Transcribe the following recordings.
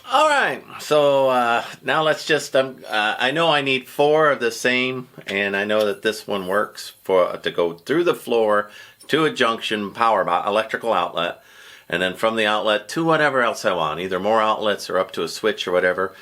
All right, so now let's just. I know I need four of the same, and I know that this one works for to go through the floor to a junction electrical outlet, and then from the outlet to whatever else I want, either more outlets or up to a switch or whatever.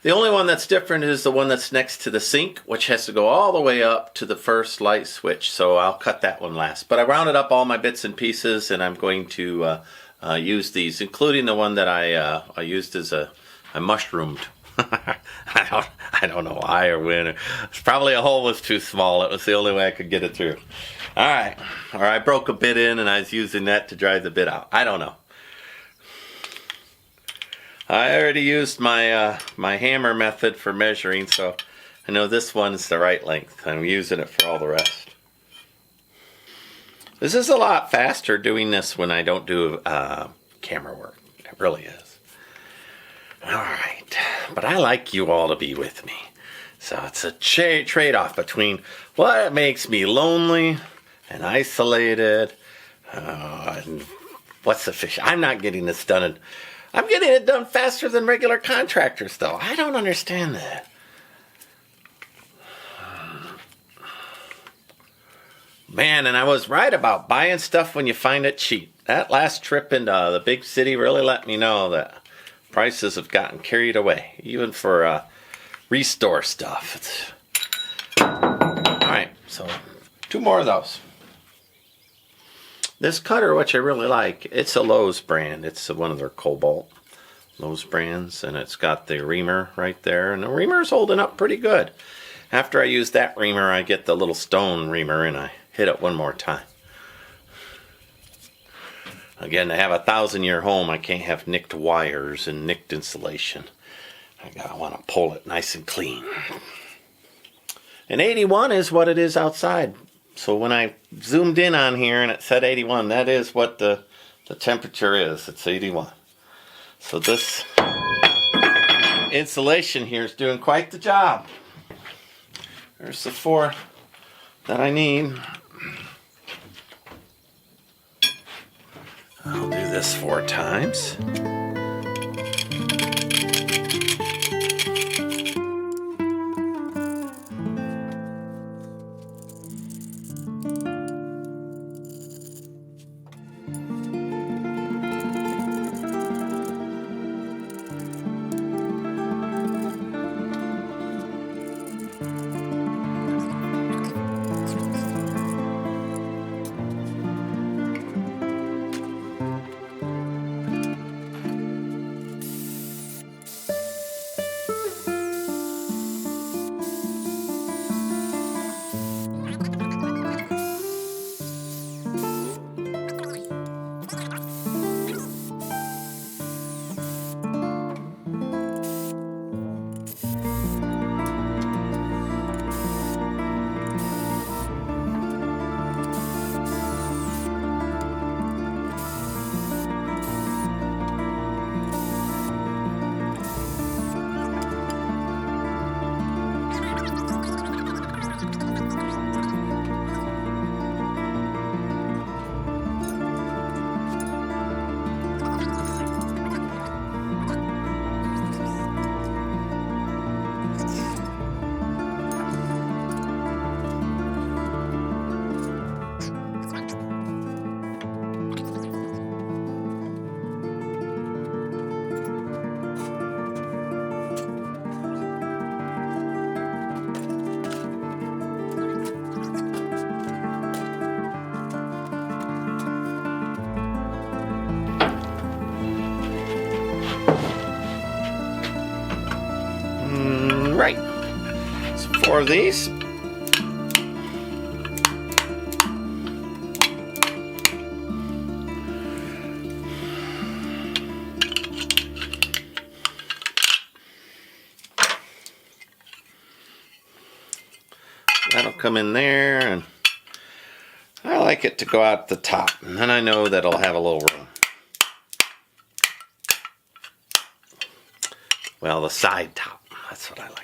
The only one that's different is the one that's next to the sink, which has to go all the way up to the first light switch. So I'll cut that one last. But I rounded up all my bits and pieces, and I'm going to use these, including the one that I used as I mushroomed. I don't know why or when. It's probably a hole was too small. It was the only way I could get it through. All right. Or I broke a bit in and I was using that to drive the bit out. I don't know. I already used my my hammer method for measuring, so I know this one's the right length. I'm using it for all the rest. This is a lot faster doing this when I don't do camera work. It really is. All right, but I like you all to be with me. So it's a trade-off between what makes me lonely and isolated and what's sufficient. I'm not getting this done. I'm getting it done faster than regular contractors, though. I don't understand that. Man, and I was right about buying stuff when you find it cheap. That last trip into the big city really let me know that prices have gotten carried away, even for restore stuff. Alright, so 2 more of those. This cutter, which I really like, it's a Lowe's brand. It's one of their Cobalt Lowe's brands, and it's got the reamer right there, and the reamer's holding up pretty good. After I use that reamer, I get the little stone reamer, and I hit it one more time. Again, to have a 1,000-year home, I can't have nicked wires and nicked insulation. I want to pull it nice and clean. And 81 is what it is outside. So when I zoomed in on here and it said 81, that is what the temperature is. It's 81. So this insulation here is doing quite the job. There's the 4 that I need. I'll do this 4 times. Right. So 4 of these. That'll come in there, and I like it to go out the top, and then I know that I'll have a little room. Well, the side top. That's what I like it.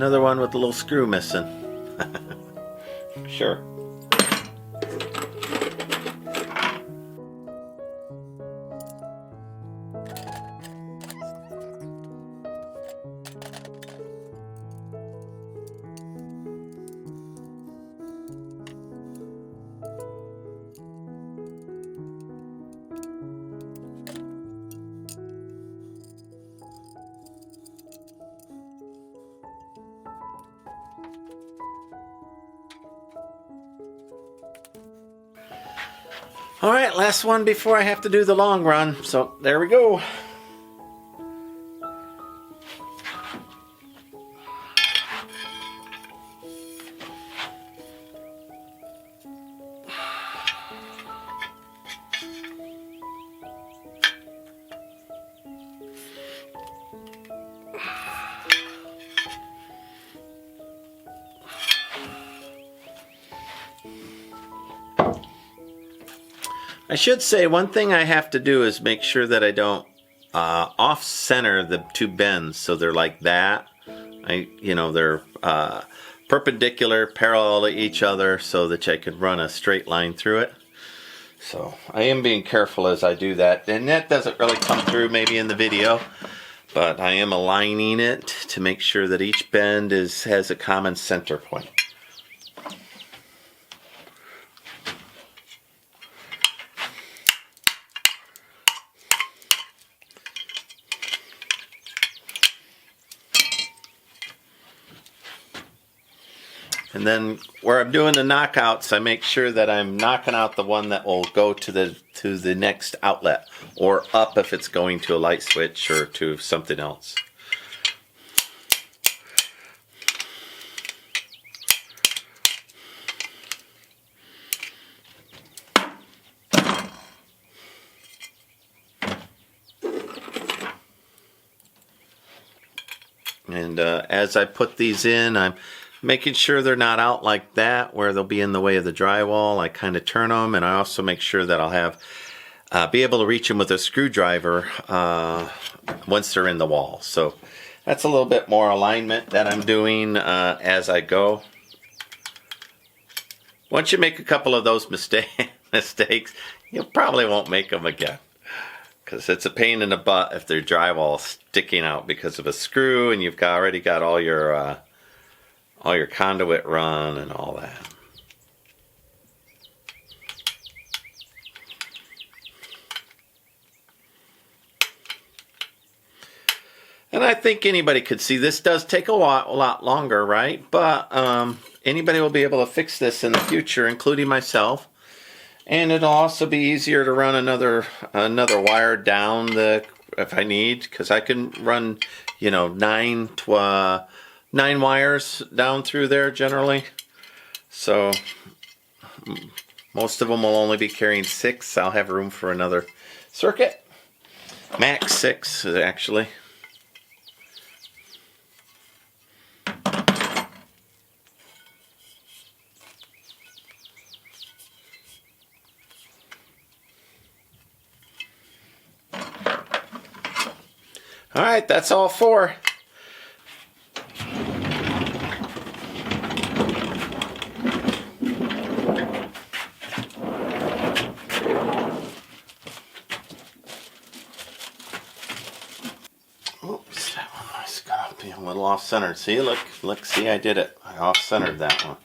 Another one with a little screw missing. Sure. Alright, last one before I have to do the long run. So there we go. I should say one thing I have to do is make sure that I don't off-center the two bends so they're like that. They're perpendicular, parallel to each other so that I could run a straight line through it. So I am being careful as I do that. And that doesn't really come through maybe in the video, but I am aligning it to make sure that each bend has a common center point. And then where I'm doing the knockouts, I make sure that I'm knocking out the one that will go to the next outlet, or up if it's going to a light switch or to something else. And as I put these in, I'm making sure they're not out like that where they'll be in the way of the drywall. I kind of turn them, and I also make sure that I'll have be able to reach them with a screwdriver once they're in the wall. So that's a little bit more alignment that I'm doing as I go. Once you make a couple of those mistakes, you probably won't make them again, because it's a pain in the butt if their drywall sticking out because of a screw and you've already got all your conduit run and all that. And I think anybody could see this does take a lot longer, right? But anybody will be able to fix this in the future, including myself. And it'll also be easier to run another wire down if I need, because I can run 9 wires down through there generally. So most of them will only be carrying 6. I'll have room for another circuit. Max 6 actually. Alright, that's all 4. Oops, that one was got to be a little off-centered. See, look, see, I did it. I off-centered that one.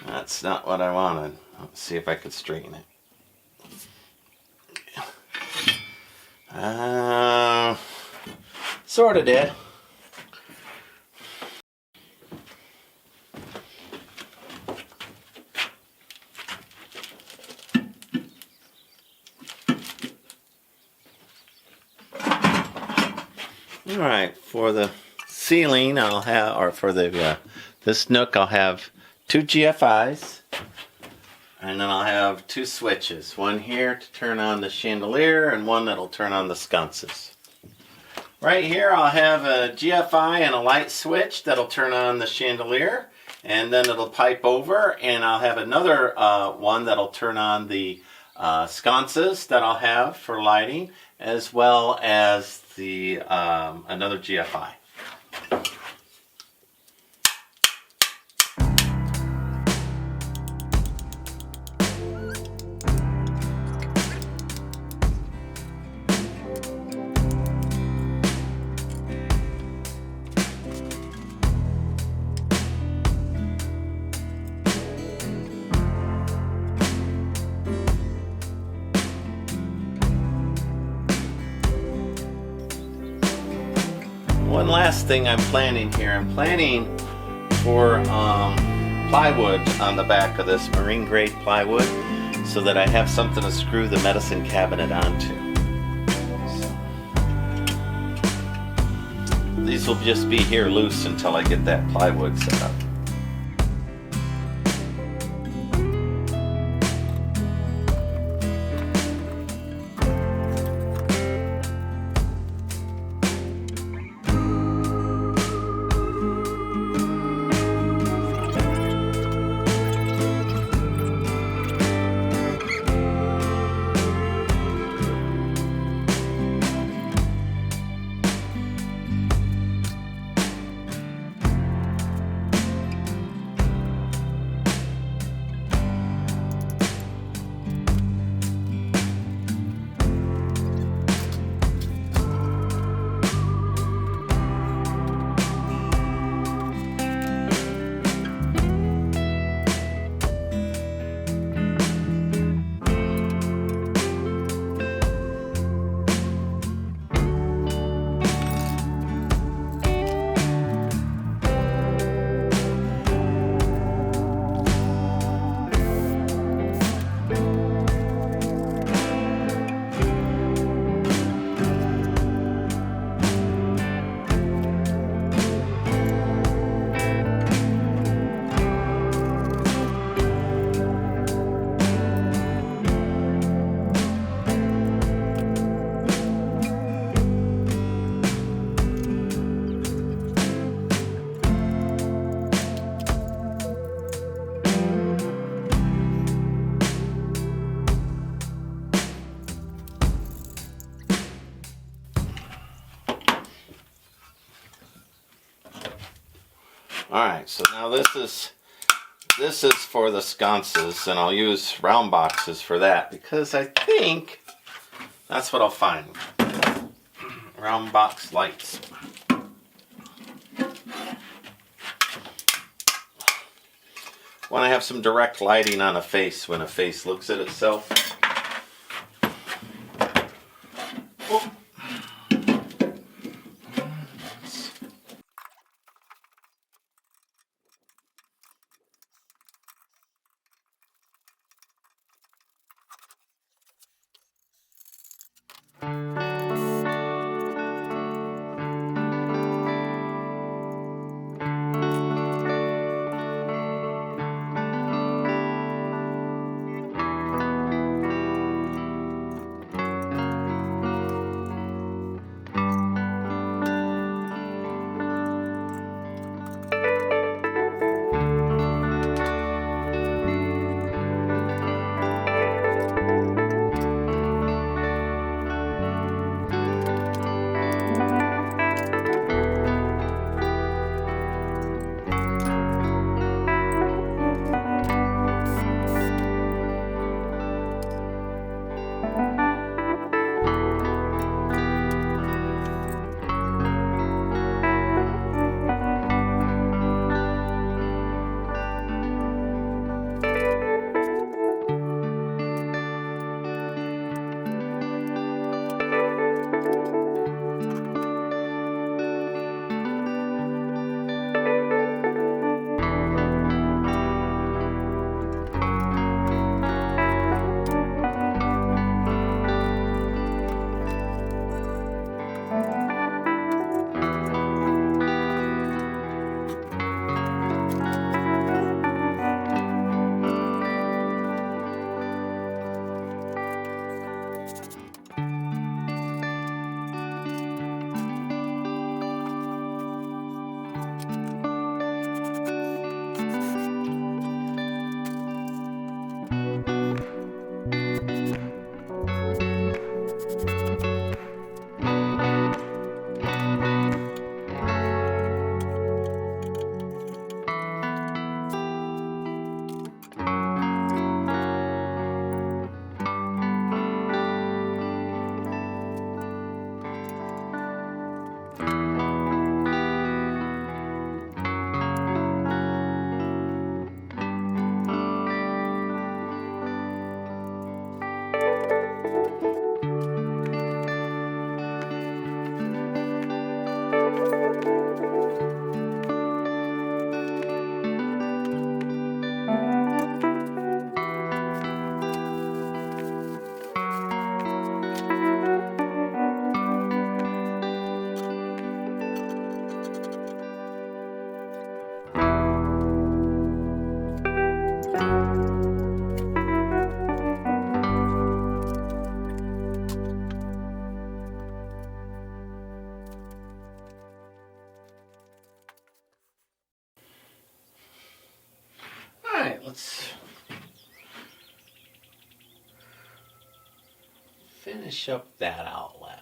That's not what I wanted. Let's see if I could straighten it. Sort of did. All right, for the ceiling, I'll have, or for the this nook, I'll have 2 GFIs, and then I'll have 2 switches. One here to turn on the chandelier, and one that'll turn on the sconces. Right here, I'll have a GFI and a light switch that'll turn on the chandelier, and then it'll pipe over, and I'll have another one that'll turn on the sconces that I'll have for lighting, as well as the another GFI. one last thing I'm planning here. I'm planning for plywood on the back of this, marine grade plywood, so that I have something to screw the medicine cabinet onto. So, these will just be here loose until I get that plywood set up. Alright, so now this is for the sconces, and I'll use round boxes for that because I think that's what I'll find. Round box lights. Want to have some direct lighting on a face when a face looks at itself. Oh. let's finish up that outlet.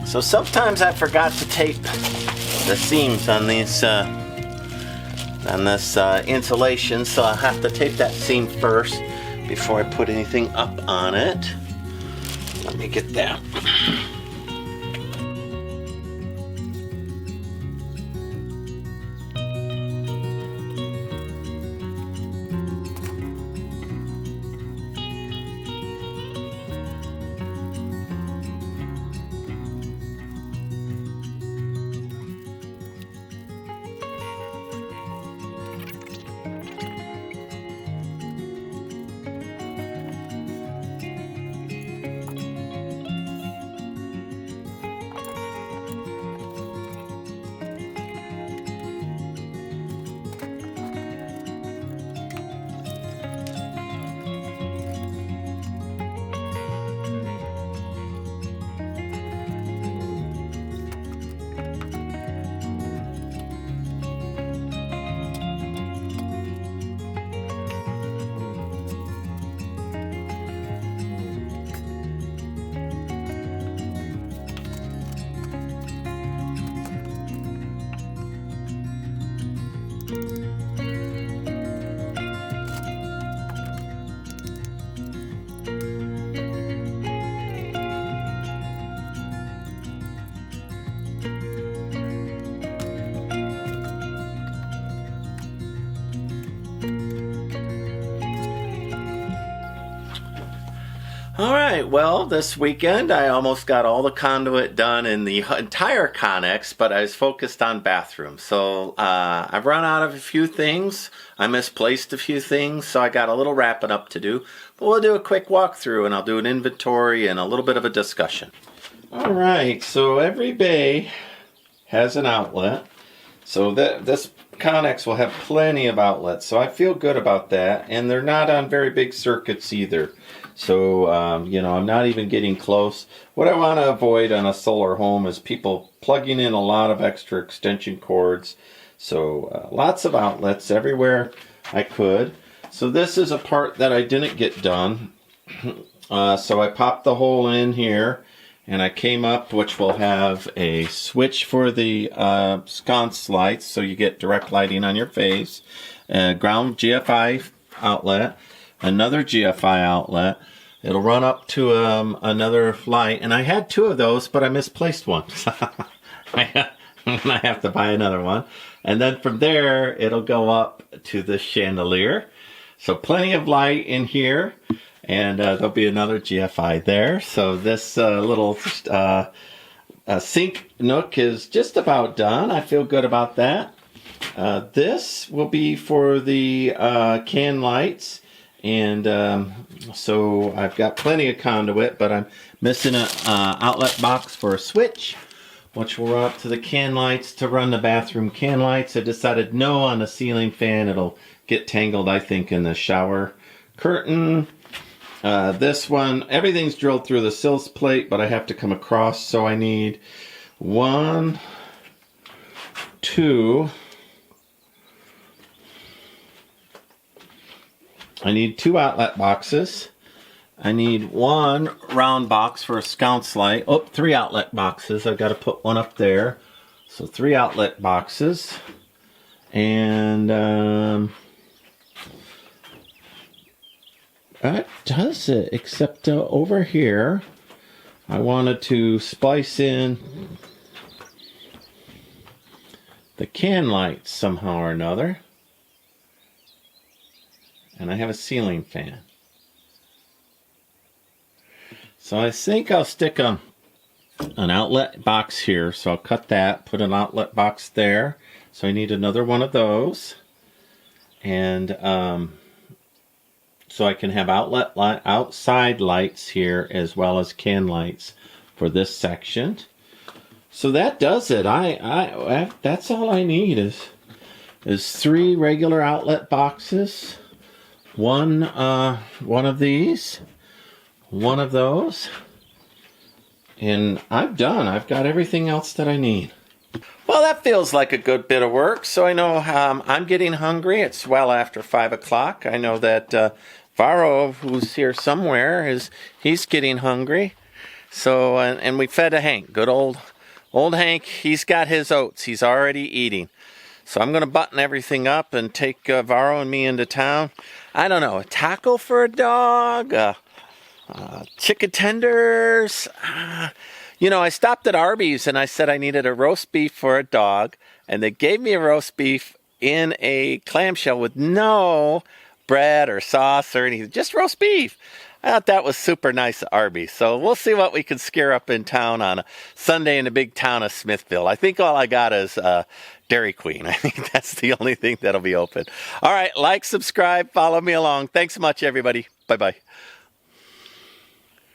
So sometimes I forgot to tape the seams on these this insulation, so I'll have to tape that seam first before I put anything up on it. Let me get that. Alright, well, this weekend I almost got all the conduit done in the entire Connex, but I was focused on bathrooms. So I've run out of a few things. I misplaced a few things, so I got a little wrapping up to do. But we'll do a quick walkthrough and I'll do an inventory and a little bit of a discussion. Alright, so every bay has an outlet. So this Connex will have plenty of outlets, so I feel good about that. And they're not on very big circuits either. So, you know, I'm not even getting close. What I want to avoid on a solar home is people plugging in a lot of extra extension cords. So, lots of outlets everywhere I could. So this is a part that I didn't get done. So I popped the hole in here, and I came up, which will have a switch for the sconce lights, so you get direct lighting on your face. Ground GFI outlet, another GFI outlet. It'll run up to another light, and I had 2 of those, but I misplaced one. I have to buy another one. And then from there, it'll go up to the chandelier. So plenty of light in here, and there'll be another GFI there. So this little sink nook is just about done. I feel good about that. This will be for the can lights. And so I've got plenty of conduit, but I'm missing an outlet box for a switch, which will run up to the can lights to run the bathroom can lights. I decided no on the ceiling fan. It'll get tangled, I think, in the shower curtain. This one, everything's drilled through the sills plate, but I have to come across, so I need 1, 2... I need 2 outlet boxes. I need 1 round box for a sconce light. Oh, 3 outlet boxes. I've got to put one up there. So 3 outlet boxes. And that does it, except over here, I wanted to splice in the can lights somehow or another. And I have a ceiling fan. So I think I'll stick an outlet box here. So I'll cut that, put an outlet box there. So I need another one of those. And so I can have outside lights here as well as can lights for this section. So that does it. That's all I need is 3 regular outlet boxes. One of these, one of those, and I'm done. I've got everything else that I need. Well, that feels like a good bit of work. So I know I'm getting hungry. It's well after 5 o'clock. I know that Varro, who's here somewhere, he's getting hungry. So and we fed a Hank, good old Hank. He's got his oats. He's already eating. So I'm going to button everything up and take Varro and me into town. I don't know, a taco for a dog, chicken tenders. You know, I stopped at Arby's and I said I needed a roast beef for a dog. And they gave me a roast beef in a clamshell with no bread or sauce or anything, just roast beef. I thought that was super nice at Arby's. So we'll see what we can scare up in town on a Sunday in the big town of Smithville. I think all I got is Dairy Queen. I think that's the only thing that'll be open. All right, like, subscribe, follow me along. Thanks so much, everybody. Bye-bye.